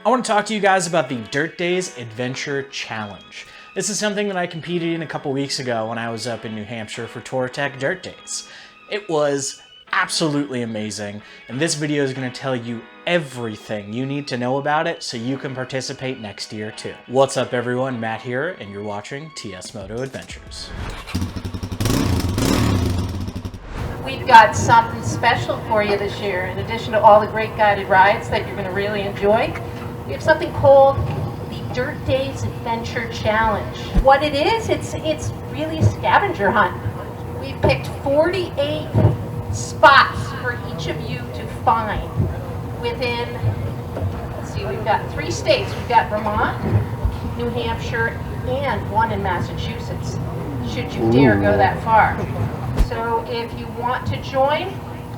I want to talk to you guys about the DirtDaze Adventure Challenge. This is something that I competed in a couple weeks ago when I was up in New Hampshire for TourTech Dirt Days. It was absolutely amazing, and this video is going to tell you everything you need to know about it so you can participate next year too. What's up everyone, Matt here, and you're watching TS Moto Adventures. We've got something special for you this year. In addition to all the great guided rides that you're going to really enjoy, we have something called the DirtDaze Adventure Challenge. What it is, it's really a scavenger hunt. We've picked 48 spots for each of you to find within, let's see, we've got 3 states. We've got Vermont, New Hampshire, and one in Massachusetts, should you dare go that far. So if you want to join,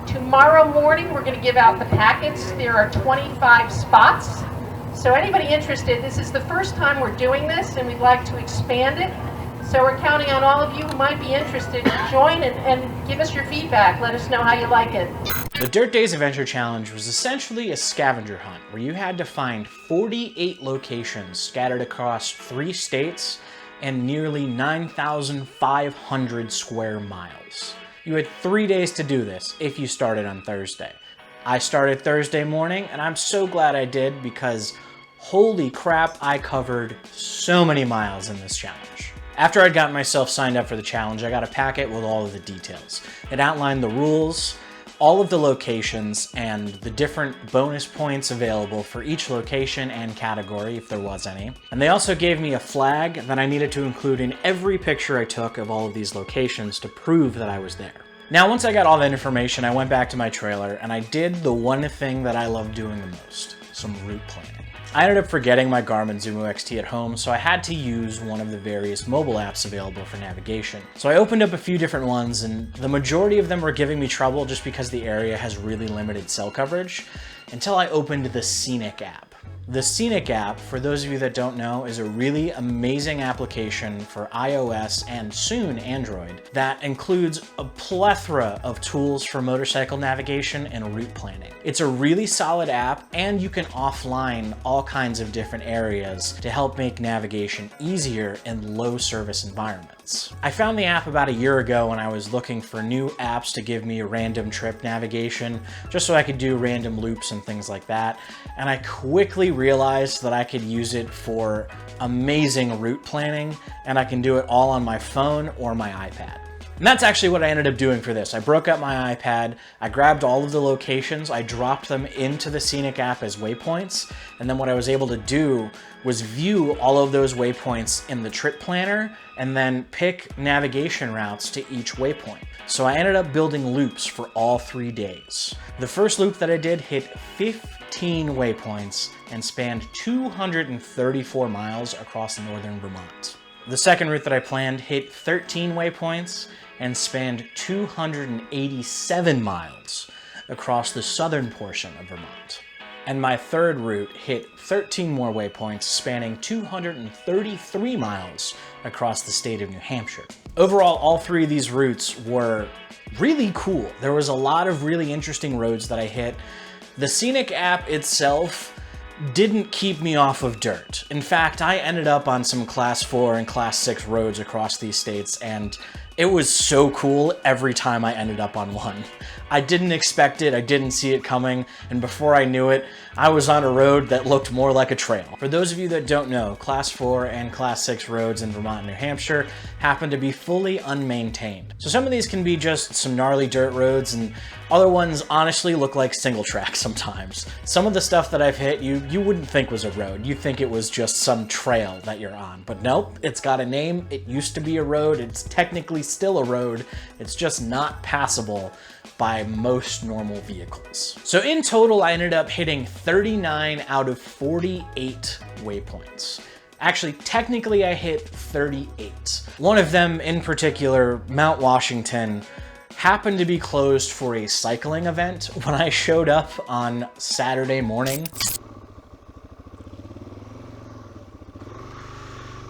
tomorrow morning we're going to give out the packets. There are 25 spots. So anybody interested, this is the first time we're doing this and we'd like to expand it. So we're counting on all of you who might be interested to join and give us your feedback. Let us know how you like it. The DirtDaze Adventure Challenge was essentially a scavenger hunt where you had to find 48 locations scattered across 3 states and nearly 9,500 square miles. You had 3 days to do this if you started on Thursday. I started Thursday morning, and I'm so glad I did because holy crap, I covered so many miles in this challenge. After I'd gotten myself signed up for the challenge, I got a packet with all of the details. It outlined the rules, all of the locations, and the different bonus points available for each location and category, if there was any. And they also gave me a flag that I needed to include in every picture I took of all of these locations to prove that I was there. Now, once I got all that information, I went back to my trailer and I did the one thing that I love doing the most, some route planning. I ended up forgetting my Garmin Zumo XT at home, so I had to use one of the various mobile apps available for navigation. So I opened up a few different ones, and the majority of them were giving me trouble just because the area has really limited cell coverage, until I opened the Scenic app. The Scenic app, for those of you that don't know, is a really amazing application for iOS and soon Android that includes a plethora of tools for motorcycle navigation and route planning. It's a really solid app, and you can offline all kinds of different areas to help make navigation easier in low service environments. I found the app about a year ago when I was looking for new apps to give me a random trip navigation, just so I could do random loops and things like that, and I quickly realized that I could use it for amazing route planning, and I can do it all on my phone or my iPad. And that's actually what I ended up doing for this. I broke up my iPad, I grabbed all of the locations, I dropped them into the Scenic app as waypoints, and then what I was able to do was view all of those waypoints in the trip planner and then pick navigation routes to each waypoint. So I ended up building loops for all 3 days. The first loop that I did hit 15 waypoints and spanned 234 miles across northern Vermont. The second route that I planned hit 13 waypoints and spanned 287 miles across the southern portion of Vermont. And my third route hit 13 more waypoints spanning 233 miles across the state of New Hampshire. Overall, all 3 of these routes were really cool. There was a lot of really interesting roads that I hit. The Scenic app itself didn't keep me off of dirt. In fact, I ended up on some class 4 and class 6 roads across these states, and it was so cool every time I ended up on one. I didn't expect it, I didn't see it coming, and before I knew it, I was on a road that looked more like a trail. For those of you that don't know, class 4 and class 6 roads in Vermont and New Hampshire happen to be fully unmaintained. So some of these can be just some gnarly dirt roads, and other ones honestly look like single track sometimes. Some of the stuff that I've hit, you wouldn't think was a road. You'd think it was just some trail that you're on. But nope, it's got a name. It used to be a road. It's technically still a road. It's just not passable by most normal vehicles. So in total, I ended up hitting 39 out of 48 waypoints. Actually, technically I hit 38. One of them in particular, Mount Washington, happened to be closed for a cycling event when I showed up on Saturday morning.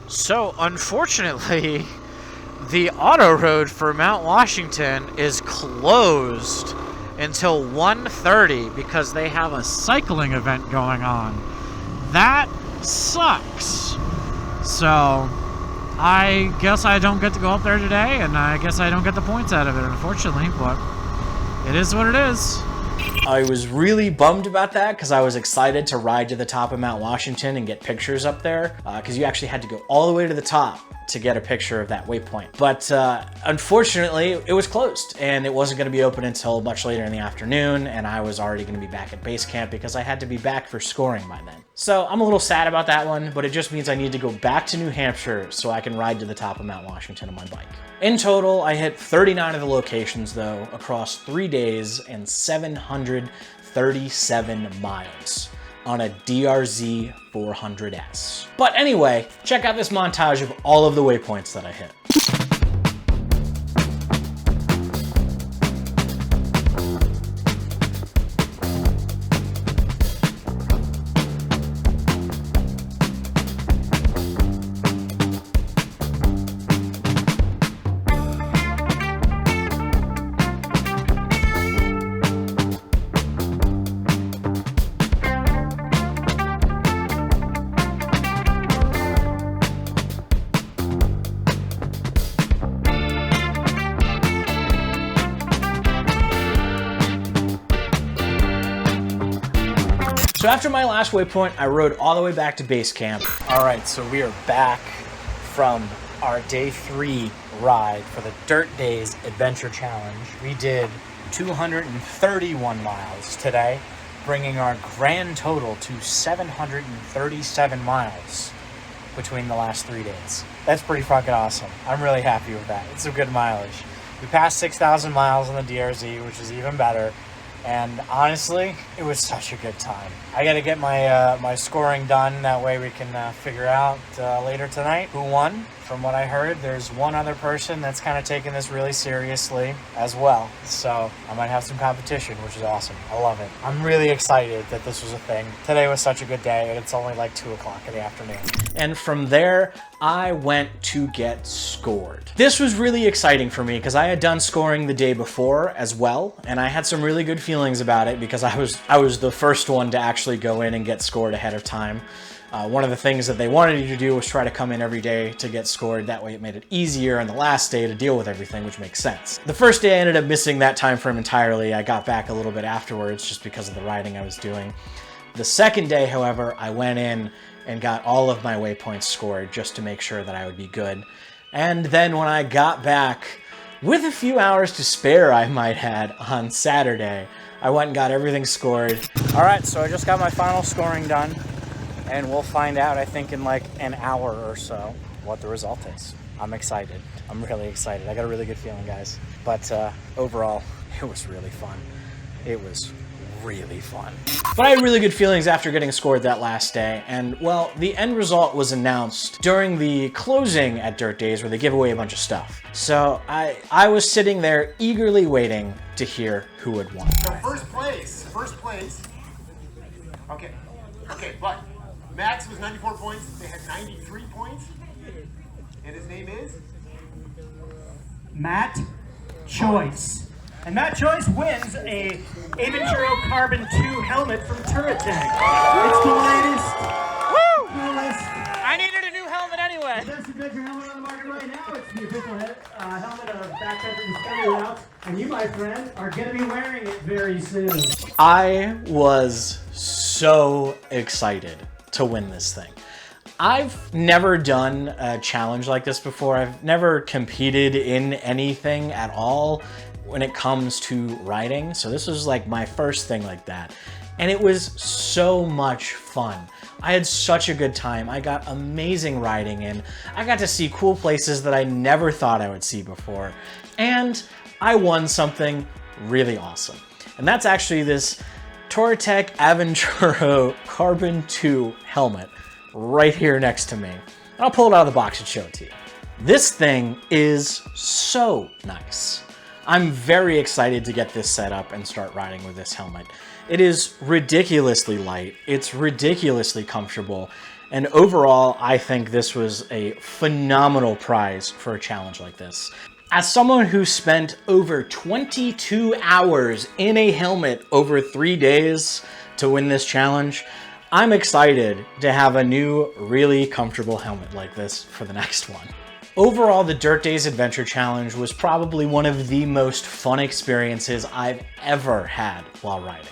So unfortunately, the auto road for Mount Washington is closed until 1:30 because they have a cycling event going on. that sucks. So I guess I don't get to go up there today, and I guess I don't get the points out of it, unfortunately, but it is what it is. I was really bummed about that because I was excited to ride to the top of Mount Washington and get pictures up there, because you actually had to go all the way to the top to get a picture of that waypoint. But unfortunately, it was closed and it wasn't going to be open until much later in the afternoon, and I was already going to be back at base camp because I had to be back for scoring by then. So I'm a little sad about that one, but it just means I need to go back to New Hampshire so I can ride to the top of Mount Washington on my bike. In total, I hit 39 of the locations though, across 3 days and 737 miles on a DRZ 400S. But anyway, check out this montage of all of the waypoints that I hit. So after my last waypoint, I rode all the way back to base camp. All right, so we are back from our day 3 ride for the DirtDaze Adventure Challenge. We did 231 miles today, bringing our grand total to 737 miles between the last 3 days. That's pretty fucking awesome. I'm really happy with that. It's some good mileage. We passed 6,000 miles on the DRZ, which is even better. And honestly, it was such a good time. I gotta get my my scoring done. That way we can figure out later tonight who won. From what I heard, there's one other person that's kind of taking this really seriously as well. So I might have some competition, which is awesome. I love it. I'm really excited that this was a thing. Today was such a good day, and it's only like 2 o'clock in the afternoon. And from there, I went to get scored. This was really exciting for me because I had done scoring the day before as well, and I had some really good feelings about it because I was the first one to actually go in and get scored ahead of time. One of the things that they wanted you to do was try to come in every day to get scored. That way it made it easier on the last day to deal with everything, which makes sense. The first day I ended up missing that time frame entirely. I got back a little bit afterwards just because of the riding I was doing. The second day, however, I went in and got all of my waypoints scored just to make sure that I would be good. And then when I got back, with a few hours to spare I might add, on Saturday, I went and got everything scored. All right, so I just got my final scoring done. And we'll find out, I think, in like an hour or so what the result is. I'm excited. I'm really excited. I got a really good feeling, guys. But overall, it was really fun. It was really fun. But I had really good feelings after getting scored that last day. And, well, the end result was announced during the closing at DirtDaze where they give away a bunch of stuff. So I was sitting there eagerly waiting to hear who had won. So first place. Okay, but Max was 94 points, they had 93 points, and his name is? Matt Choice. And Matt Choice wins a Aventuro Carbon 2 helmet from Turritech. It's the latest. Woo! Coolest. I needed a new helmet anyway. The best adventure helmet on the market right now. It's the official helmet of Backcountry Discovery Route. And you, my friend, are going to be wearing it very soon. I was so excited to win this thing. I've never done a challenge like this before. I've never competed in anything at all when it comes to riding. So this was like my first thing like that. And it was so much fun. I had such a good time. I got amazing riding in. I got to see cool places that I never thought I would see before. And I won something really awesome. And that's actually this Turritech Aventuro Carbon 2 helmet right here next to me. And I'll pull it out of the box and show it to you. This thing is so nice. I'm very excited to get this set up and start riding with this helmet. It is ridiculously light, it's ridiculously comfortable, and overall I think this was a phenomenal prize for a challenge like this. As someone who spent over 22 hours in a helmet over 3 days to win this challenge, I'm excited to have a new, really comfortable helmet like this for the next one. Overall, the DirtDaze Adventure Challenge was probably one of the most fun experiences I've ever had while riding.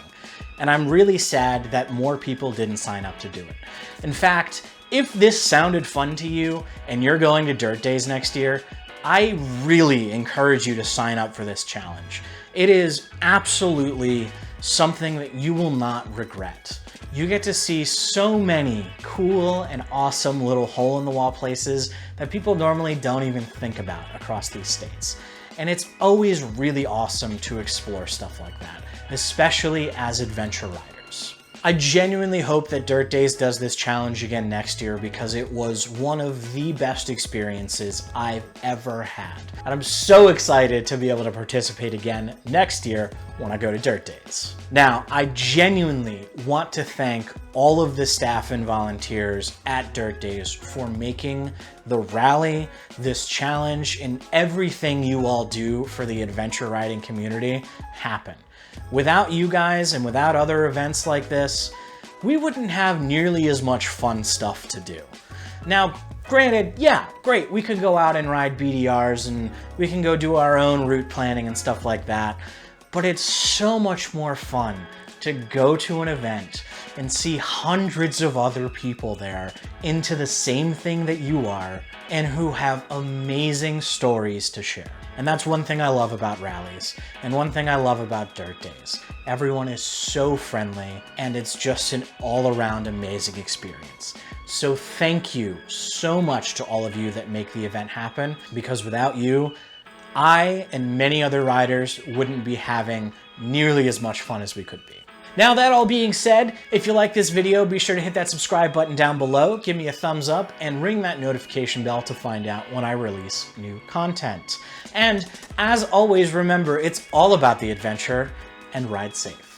And I'm really sad that more people didn't sign up to do it. In fact, if this sounded fun to you and you're going to DirtDaze next year, I really encourage you to sign up for this challenge. It is absolutely something that you will not regret. You get to see so many cool and awesome little hole-in-the-wall places that people normally don't even think about across these states. And it's always really awesome to explore stuff like that, especially as adventure riders. I genuinely hope that DirtDaze does this challenge again next year because it was one of the best experiences I've ever had. And I'm so excited to be able to participate again next year when I go to DirtDaze. Now, I genuinely want to thank all of the staff and volunteers at DirtDaze for making the rally, this challenge, and everything you all do for the adventure riding community happen. Without you guys and without other events like this, we wouldn't have nearly as much fun stuff to do. Now, granted, yeah, great, we could go out and ride BDRs and we can go do our own route planning and stuff like that, but it's so much more fun to go to an event and see hundreds of other people there into the same thing that you are and who have amazing stories to share. And that's one thing I love about rallies, and one thing I love about DirtDaze. Everyone is so friendly, and it's just an all-around amazing experience. So thank you so much to all of you that make the event happen, because without you, I and many other riders wouldn't be having nearly as much fun as we could be. Now, that all being said, if you like this video, be sure to hit that subscribe button down below, give me a thumbs up, and ring that notification bell to find out when I release new content. And as always, remember, it's all about the adventure, and ride safe.